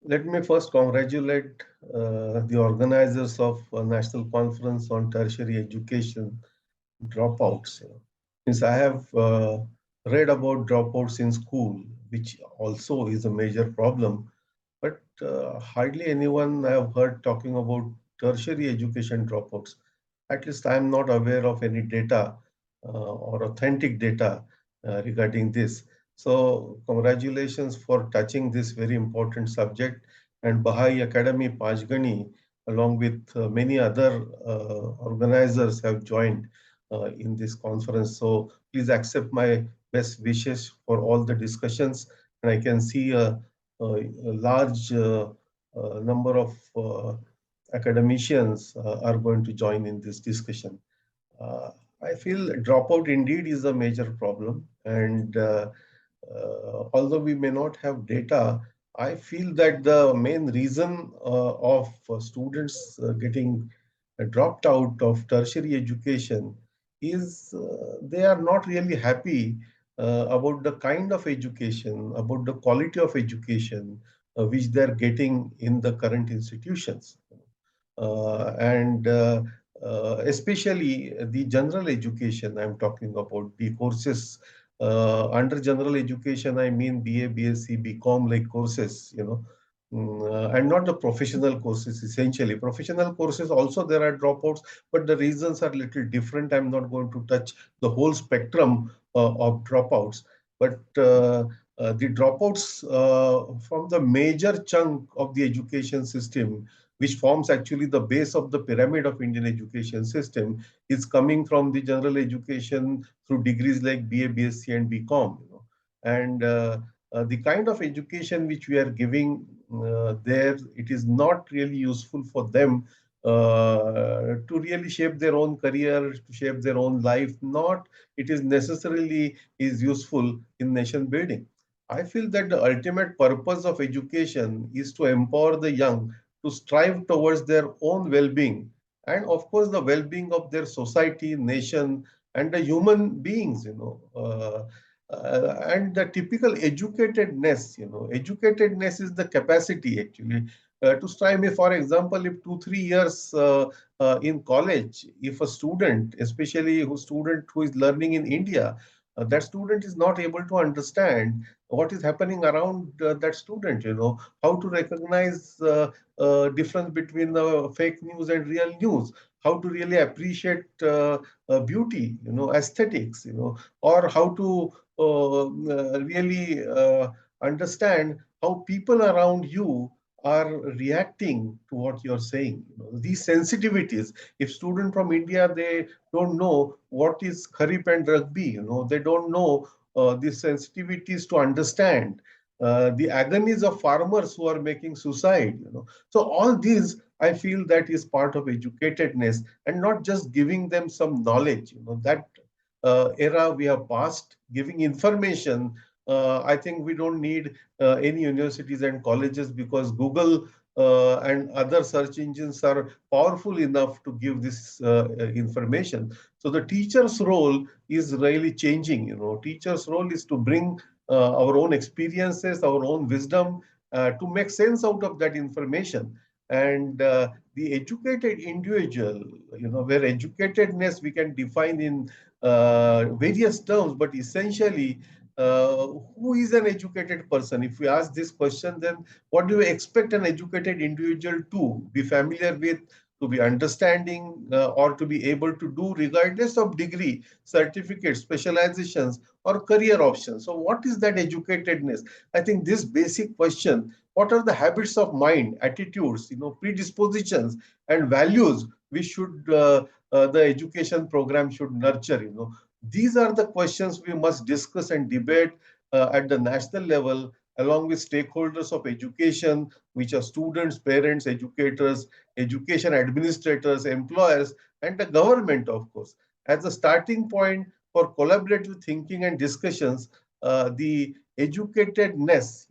Let me first congratulate the organizers of National Conference on Tertiary Education Dropouts. Since I have read about dropouts in school, which also is a major problem, but hardly anyone I have heard talking about tertiary education dropouts. At least I am not aware of any data or authentic data regarding this. So congratulations for touching this very important subject. And Baha'i Academy Pajgani, along with many other organizers, have joined in this conference. So please accept my best wishes for all the discussions. And I can see a large number of academicians are going to join in this discussion. Uh, I feel dropout indeed is a major problem, and although we may not have data, I feel that the main reason of students getting dropped out of tertiary education is they are not really happy about the kind of education, about the quality of education which they are getting in the current institutions. And Especially the general education I'm talking about, the courses under general education, I mean BA, BSc, BCom like courses, and not the professional courses. Essentially, professional courses also there are dropouts, but the reasons are little different. I'm not going to touch the whole spectrum of dropouts, but the dropouts from the major chunk of the education system, which forms actually the base of the pyramid of Indian education system, is coming from the general education through degrees like BA, BSc, and BCom. And The kind of education which we are giving there, it is not really useful for them to really shape their own career, to shape their own life. Not it is necessarily is useful in nation building. I feel that the ultimate purpose of education is to empower the young to strive towards their own well-being and of course the well-being of their society, nation, and the human beings. And the typical educatedness is the capacity actually to strive. For example, if 2 3 years in college, if a student, especially a student who is learning in India, that student is not able to understand what is happening around that student, how to recognize difference between the fake news and real news, how to really appreciate beauty, aesthetics, or how to really understand how people around you are reacting to what you're saying. These sensitivities, if student from India, they don't know what is kharif and rugby, they don't know these sensitivities to understand the agonies of farmers who are making suicide. So all these, I feel that is part of educatedness and not just giving them some knowledge. That era we have passed. Giving information, I think we don't need any universities and colleges, because Google and other search engines are powerful enough to give this information. So the teacher's role is really changing. Teacher's role is to bring our own experiences, our own wisdom, to make sense out of that information. And the educated individual, where educatedness we can define in various terms, but essentially, who is an educated person? If we ask this question, then what do you expect an educated individual to be familiar with, to be understanding, or to be able to do, regardless of degree, certificates, specializations, or career options? So, what is that educatedness? I think this basic question: what are the habits of mind, attitudes, predispositions, and values we should the education program should nurture? These are the questions we must discuss and debate at the national level, along with stakeholders of education, which are students, parents, educators, education administrators, employers, and the government, of course. As a starting point for collaborative thinking and discussions, the educatedness,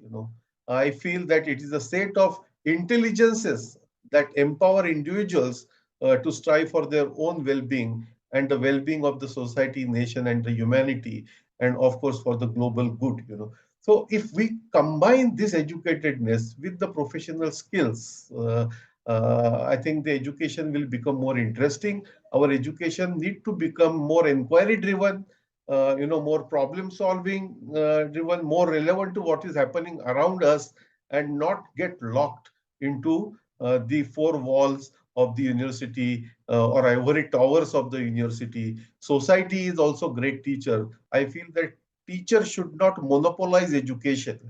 I feel that it is a set of intelligences that empower individuals to strive for their own well-being and the well-being of the society, nation, and the humanity. and of course for the global good, So if we combine this educatedness with the professional skills, I think the education will become more interesting. Our education need to become more inquiry driven, more problem solving driven, more relevant to what is happening around us, and not get locked into the four walls of the university or ivory towers of the university. Society is also great teacher. I feel that teachers should not monopolize education,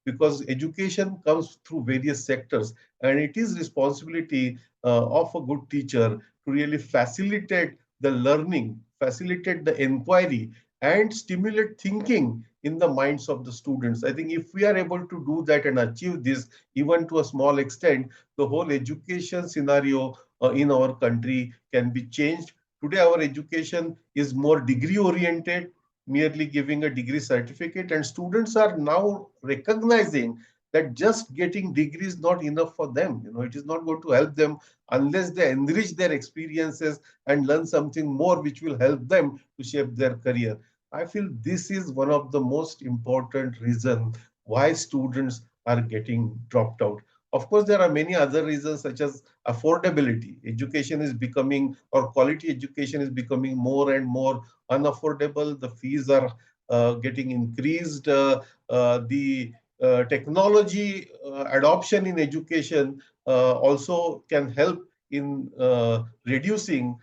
because education comes through various sectors, and it is responsibility of a good teacher to really facilitate the learning, facilitate the inquiry, and stimulate thinking in the minds of the students. I think if we are able to do that and achieve this, even to a small extent, the whole education scenario in our country can be changed. Today, our education is more degree oriented, merely giving a degree certificate, and students are now recognizing that just getting degree is not enough for them. It is not going to help them unless they enrich their experiences and learn something more which will help them to shape their career. I feel this is one of the most important reasons why students are getting dropped out. Of course, there are many other reasons such as affordability. Education is becoming, or quality education is becoming more and more unaffordable. The fees are getting increased. The technology adoption in education also can help in reducing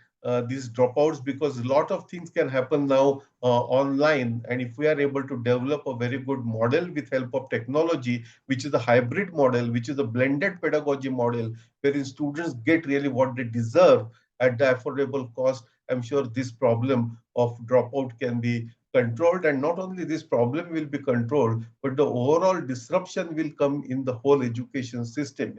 these dropouts, because a lot of things can happen now online. And if we are able to develop a very good model with help of technology, which is a hybrid model, which is a blended pedagogy model, wherein students get really what they deserve at the affordable cost, I'm sure this problem of dropout can be controlled. And not only this problem will be controlled, but the overall disruption will come in the whole education system.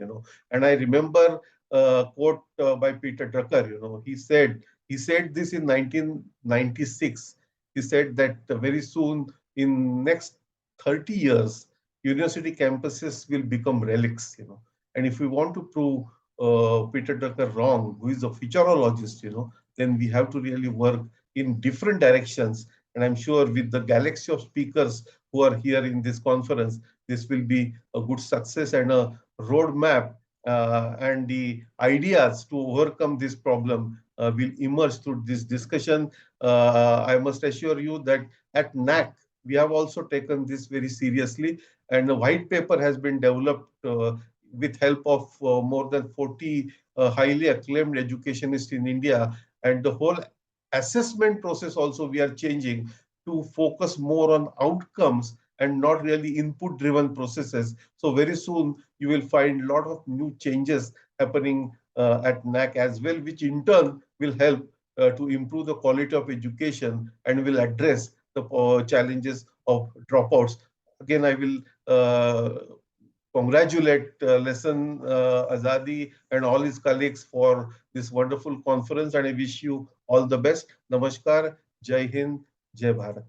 And I remember a quote by Peter Drucker. He said this in 1996. He said that very soon, in next 30 years, university campuses will become relics. And if we want to prove Peter Drucker wrong, who is a futurologist, then we have to really work in different directions. And I'm sure with the galaxy of speakers who are here in this conference, this will be a good success and a roadmap, and the ideas to overcome this problem will emerge through this discussion. I must assure you that at NAC, we have also taken this very seriously, and a white paper has been developed with help of more than 40 highly acclaimed educationists in India. And the whole assessment process also we are changing to focus more on outcomes and not really input driven processes. So very soon you will find a lot of new changes happening at NAC as well, which in turn will help to improve the quality of education and will address the challenges of dropouts. Again, I will congratulate Lesson Azadi and all his colleagues for this wonderful conference, and I wish you all the best. Namaskar, Jai Hind, Jai Bharat.